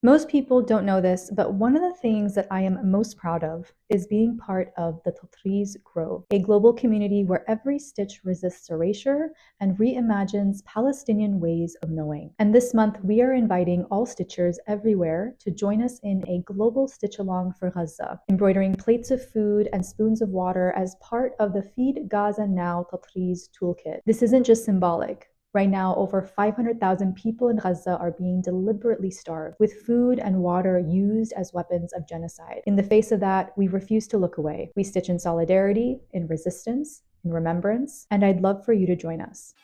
Most people don't know this, but one of the things that I am most proud of is being part of the Tatreez Grove, a global community where every stitch resists erasure and reimagines Palestinian ways of knowing. And this month, we are inviting all stitchers everywhere to join us in a global stitch-along for Gaza, embroidering plates of food and spoons of water as part of the Feed Gaza Now Tatreez Toolkit. This isn't just symbolic. Right now, over 500,000 people in Gaza are being deliberately starved, with food and water used as weapons of genocide. In the face of that, we refuse to look away. We stitch in solidarity, in resistance, in remembrance, and I'd love for you to join us.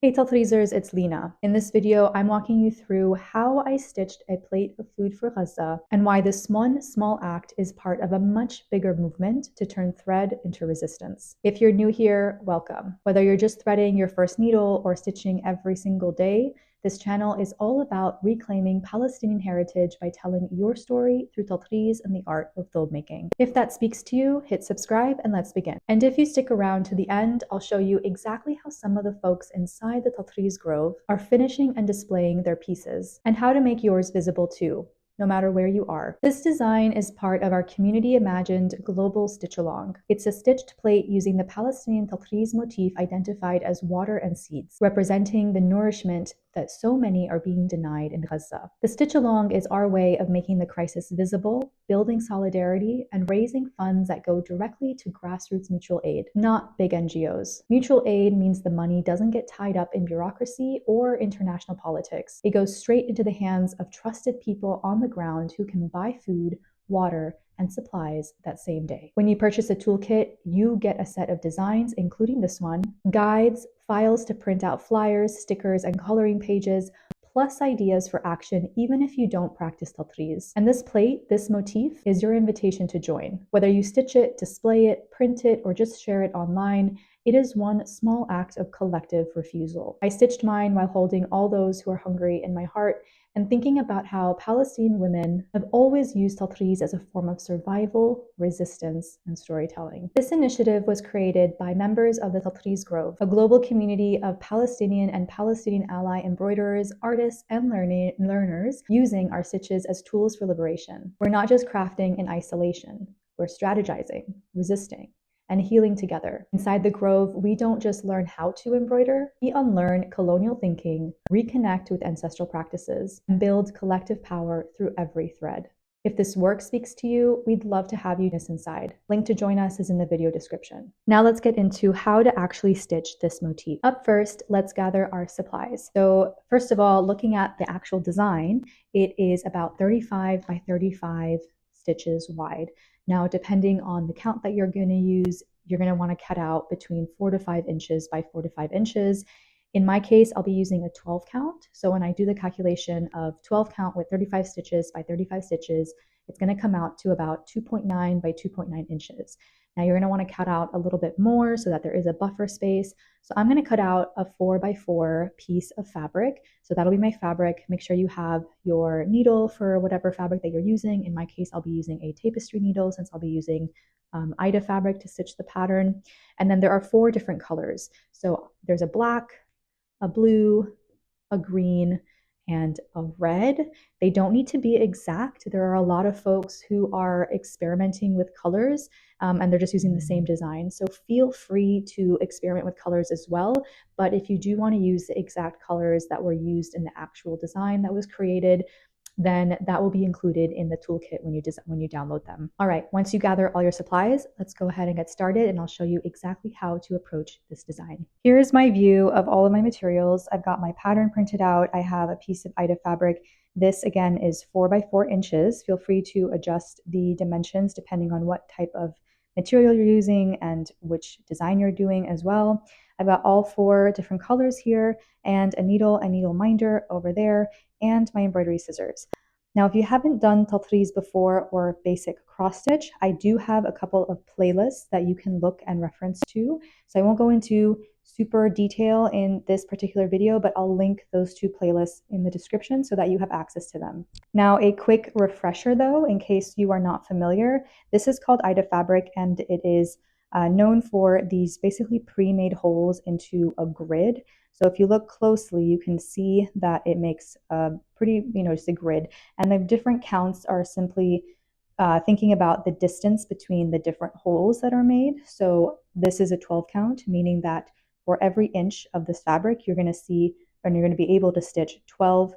Hey Tatreezers, it's Lina. In this video, I'm walking you through how I stitched a plate of food for Gaza and why this one small act is part of a much bigger movement to turn thread into resistance. If you're new here, welcome. Whether you're just threading your first needle or stitching every single day, this channel is all about reclaiming Palestinian heritage by telling your story through Tatreez and the art of Thobe making. If that speaks to you, hit subscribe and let's begin. And if you stick around to the end, I'll show you exactly how some of the folks inside the Tatreez Grove are finishing and displaying their pieces, and how to make yours visible too, no matter where you are. This design is part of our community-imagined global stitch-along. It's a stitched plate using the Palestinian Tatreez motif identified as water and seeds, representing the nourishment that so many are being denied in Gaza. The stitch-along is our way of making the crisis visible, building solidarity, and raising funds that go directly to grassroots mutual aid, not big NGOs. Mutual aid means the money doesn't get tied up in bureaucracy or international politics. It goes straight into the hands of trusted people on the ground who can buy food, water, and supplies that same day. When you purchase a toolkit, you get a set of designs, including this one, guides, files to print out flyers, stickers, and coloring pages, plus ideas for action even if you don't practice Tatreez. And this plate, this motif, is your invitation to join. Whether you stitch it, display it, print it, or just share it online, it is one small act of collective refusal. I stitched mine while holding all those who are hungry in my heart and thinking about how Palestinian women have always used Tatreez as a form of survival, resistance, and storytelling. This initiative was created by members of the Tatreez Grove, a global community of Palestinian and Palestinian ally embroiderers, artists, and learners using our stitches as tools for liberation. We're not just crafting in isolation, we're strategizing, resisting, and healing together. Inside the Grove, we don't just learn how to embroider, we unlearn colonial thinking, reconnect with ancestral practices, and build collective power through every thread. If this work speaks to you, we'd love to have you inside. Link to join us is in the video description. Now let's get into how to actually stitch this motif. Up first, let's gather our supplies. So first of all, looking at the actual design, it is about 35 by 35 stitches wide. Now, depending on the count that you're going to use, you're going to want to cut out between 4 to 5 inches by 4 to 5 inches. In my case, I'll be using a 12 count. So when I do the calculation of 12 count with 35 stitches by 35 stitches, it's going to come out to about 2.9 by 2.9 inches. Now you're going to want to cut out a little bit more so that there is a buffer space. So I'm going to cut out a 4 by 4 piece of fabric. So that'll be my fabric. Make sure you have your needle for whatever fabric that you're using. In my case, I'll be using a tapestry needle since I'll be using Ida fabric to stitch the pattern. And then there are 4 different colors. So there's a black, a blue, a green, and a red. They don't need to be exact. There are a lot of folks who are experimenting with colors and they're just using the same design. So feel free to experiment with colors as well. But if you do want to use the exact colors that were used in the actual design that was created, then that will be included in the toolkit when you download them. All right, once you gather all your supplies, let's go ahead and get started and I'll show you exactly how to approach this design. Here is my view of all of my materials. I've got my pattern printed out. I have a piece of Ida fabric. This again is 4 by 4 inches. Feel free to adjust the dimensions depending on what type of material you're using and which design you're doing as well. I've got all 4 different colors here and a needle minder over there and my embroidery scissors. Now, if you haven't done Tatreez before or basic cross stitch, I do have a couple of playlists that you can look and reference to. So I won't go into super detail in this particular video, but I'll link those two playlists in the description so that you have access to them. Now, a quick refresher though, in case you are not familiar, this is called Ida fabric, and it is known for these basically pre-made holes into a grid. So if you look closely, you can see that it makes a pretty, just a grid. And the different counts are simply thinking about the distance between the different holes that are made. So this is a 12 count, meaning that for every inch of this fabric, you're going to see, and you're going to be able to stitch 12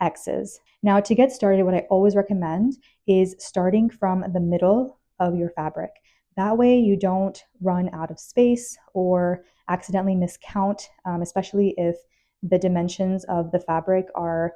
X's. Now, to get started, what I always recommend is starting from the middle of your fabric. That way you don't run out of space or accidentally miscount, especially if the dimensions of the fabric are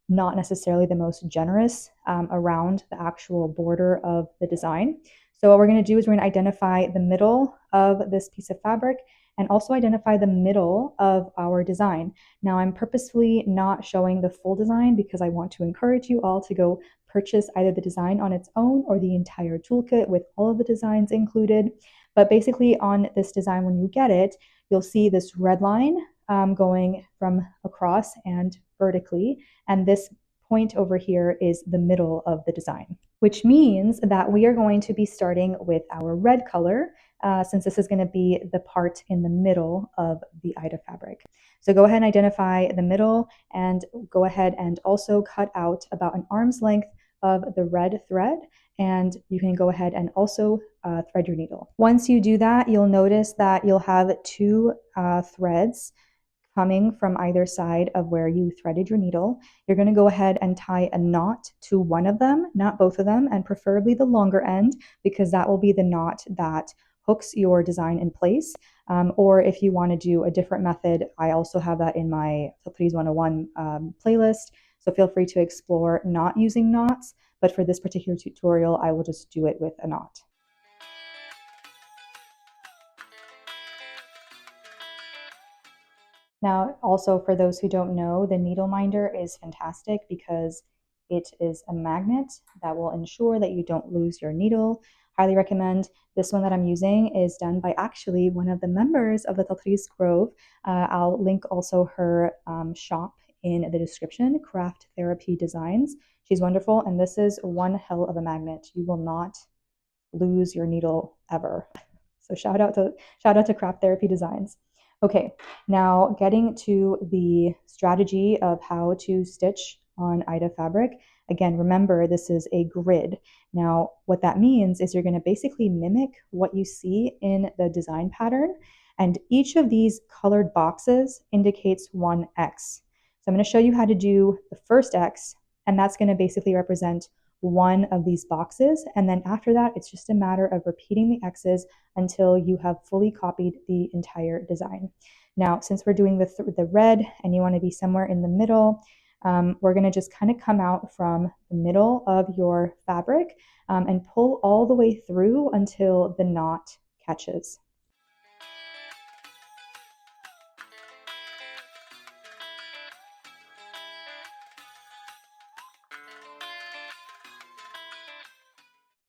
not necessarily the most generous around the actual border of the design. So what we're going to do is we're going to identify the middle of this piece of fabric and also identify the middle of our design. Now, I'm purposefully not showing the full design because I want to encourage you all to go purchase either the design on its own or the entire toolkit with all of the designs included. But basically on this design, when you get it, you'll see this red line going from across and vertically. And this point over here is the middle of the design, which means that we are going to be starting with our red color since this is going to be the part in the middle of the Ida fabric. So go ahead and identify the middle and go ahead and also cut out about an arm's length of the red thread, and you can go ahead and also thread your needle. Once you do that, you'll notice that you'll have two threads coming from either side of where you threaded your needle. You're going to go ahead and tie a knot to one of them, not both of them, and preferably the longer end, because that will be the knot that hooks your design in place. Or if you want to do a different method, I also have that in my Tatreez 101 playlist. So feel free to explore not using knots, but for this particular tutorial, I will just do it with a knot. Now, also for those who don't know, the needle minder is fantastic because it is a magnet that will ensure that you don't lose your needle. Highly recommend. This one that I'm using is done by actually one of the members of the Tatreez Grove. I'll link also her shop in the description, Craft Therapy Designs. She's wonderful, and this is one hell of a magnet. You will not lose your needle ever. So shout out to Craft Therapy Designs. Okay, now getting to the strategy of how to stitch on Ida fabric. Again, remember this is a grid. Now, what that means is you're going to basically mimic what you see in the design pattern, and each of these colored boxes indicates one X. So I'm going to show you how to do the first X, and that's going to basically represent one of these boxes. And then after that, it's just a matter of repeating the X's until you have fully copied the entire design. Now, since we're doing the red and you want to be somewhere in the middle, we're going to just kind of come out from the middle of your fabric and pull all the way through until the knot catches.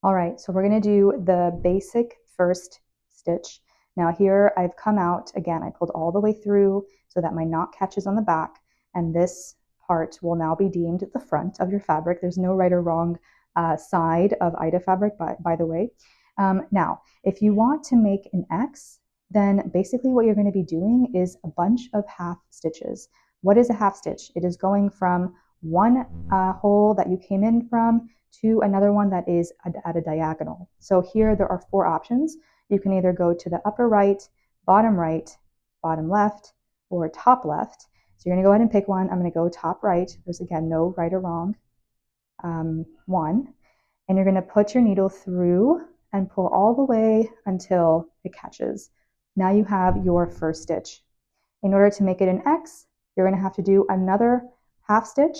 All right, so we're going to do the basic first stitch. Now here I've come out, again, I pulled all the way through so that my knot catches on the back, and this part will now be deemed the front of your fabric. There's no right or wrong side of Ida fabric, by the way. Now, if you want to make an X, then basically what you're going to be doing is a bunch of half stitches. What is a half stitch? It is going from one hole that you came in from to another one that is at a diagonal. So here there are four options. You can either go to the upper right, bottom left, or top left. So you're going to go ahead and pick one. I'm going to go top right. There's again no right or wrong one. And you're going to put your needle through and pull all the way until it catches. Now you have your first stitch. In order to make it an X, you're going to have to do another half stitch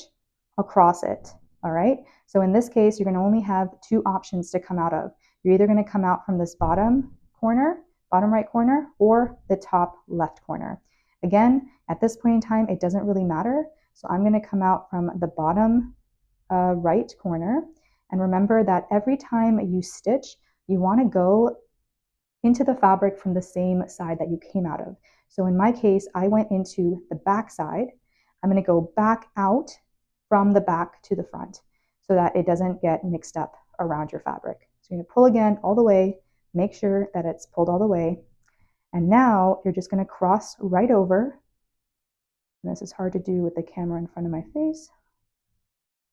across it. All right, so in this case, you're going to only have two options to come out of. You're either going to come out from this bottom right corner, or the top left corner. Again, at this point in time, it doesn't really matter. So I'm going to come out from the bottom right corner. And remember that every time you stitch, you want to go into the fabric from the same side that you came out of. So in my case, I went into the back side. I'm going to go back out from the back to the front so that it doesn't get mixed up around your fabric. So you're going to pull again all the way, make sure that it's pulled all the way. And now you're just going to cross right over. And this is hard to do with the camera in front of my face.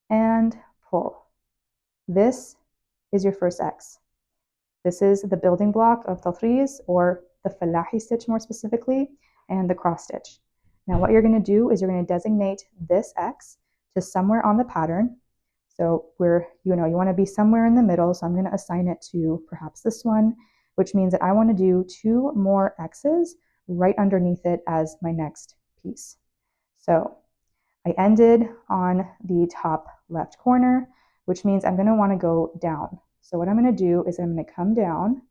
And pull. This is your first X. This is the building block of Tatreez, or the Falahi stitch more specifically, and the cross stitch. Now what you're going to do is you're going to designate this X to somewhere on the pattern. So you want to be somewhere in the middle, so I'm going to assign it to perhaps this one, which means that I want to do 2 more X's right underneath it as my next piece. So I ended on the top left corner, which means I'm going to want to go down. So what I'm going to do is I'm going to come down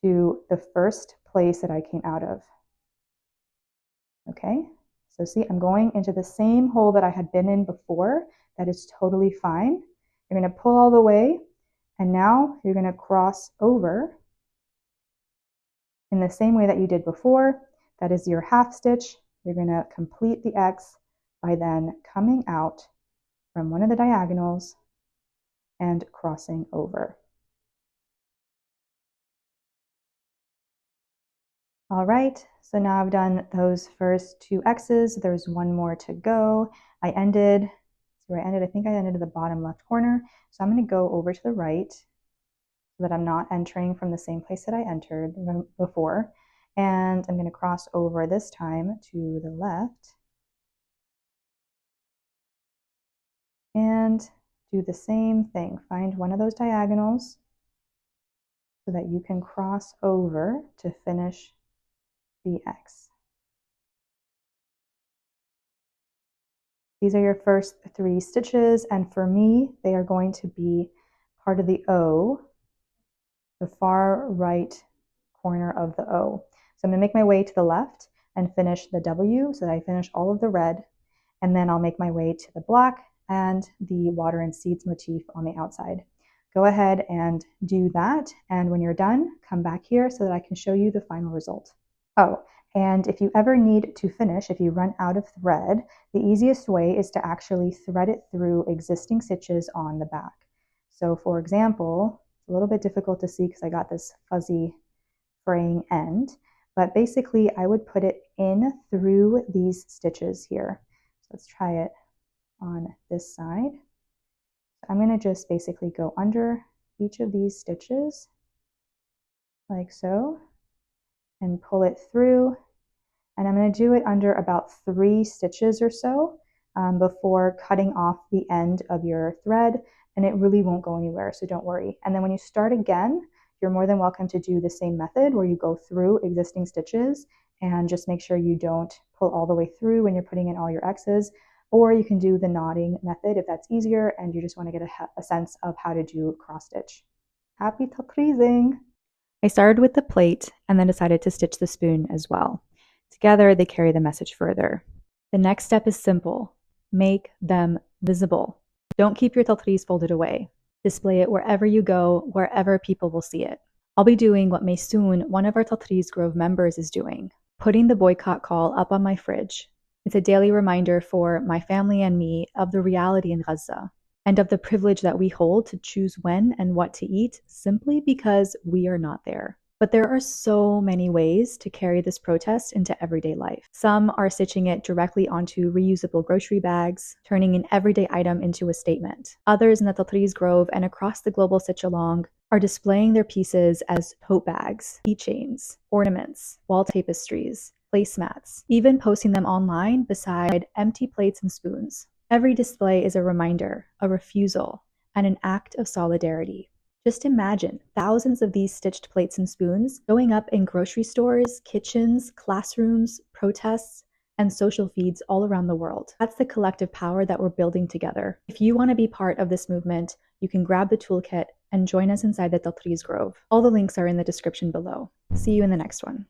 to the first place that I came out of. Okay, so see, I'm going into the same hole that I had been in before. That is totally fine. You're going to pull all the way, and now you're going to cross over in the same way that you did before. That is your half stitch. You're going to complete the X by then coming out from one of the diagonals and crossing over. All right, so now I've done those first 2 X's. There's one more to go. I think I ended at the bottom left corner. So I'm going to go over to the right so that I'm not entering from the same place that I entered before. And I'm going to cross over this time to the left and do the same thing. Find one of those diagonals so that you can cross over to finish the X. These are your first 3 stitches, and for me, they are going to be part of the O, the far right corner of the O. So I'm going to make my way to the left and finish the W so that I finish all of the red, and then I'll make my way to the black and the water and seeds motif on the outside. Go ahead and do that, and when you're done, come back here so that I can show you the final result. Oh, and if you ever need to finish, if you run out of thread, the easiest way is to actually thread it through existing stitches on the back. So for example, it's a little bit difficult to see because I got this fuzzy fraying end, but basically I would put it in through these stitches here. So let's try it on this side. I'm going to just basically go under each of these stitches like so and pull it through, and I'm going to do it under about 3 stitches or so before cutting off the end of your thread, and it really won't go anywhere, so don't worry. And then when you start again, you're more than welcome to do the same method where you go through existing stitches and just make sure you don't pull all the way through when you're putting in all your X's, or you can do the knotting method if that's easier and you just want to get a sense of how to do cross stitch. Happy Tatreezing! I started with the plate and then decided to stitch the spoon as well. Together, they carry the message further. The next step is simple. Make them visible. Don't keep your Tatreez folded away. Display it wherever you go, wherever people will see it. I'll be doing what Maysoon, one of our Tatreez Grove members, is doing, putting the boycott call up on my fridge. It's a daily reminder for my family and me of the reality in Gaza, and of the privilege that we hold to choose when and what to eat simply because we are not there. But there are so many ways to carry this protest into everyday life. Some are stitching it directly onto reusable grocery bags, turning an everyday item into a statement. Others in the Tatreez Grove and across the global stitch-along are displaying their pieces as tote bags, keychains, ornaments, wall tapestries, placemats, even posting them online beside empty plates and spoons. Every display is a reminder, a refusal, and an act of solidarity. Just imagine thousands of these stitched plates and spoons going up in grocery stores, kitchens, classrooms, protests, and social feeds all around the world. That's the collective power that we're building together. If you want to be part of this movement, you can grab the toolkit and join us inside the Tatreez Grove. All the links are in the description below. See you in the next one.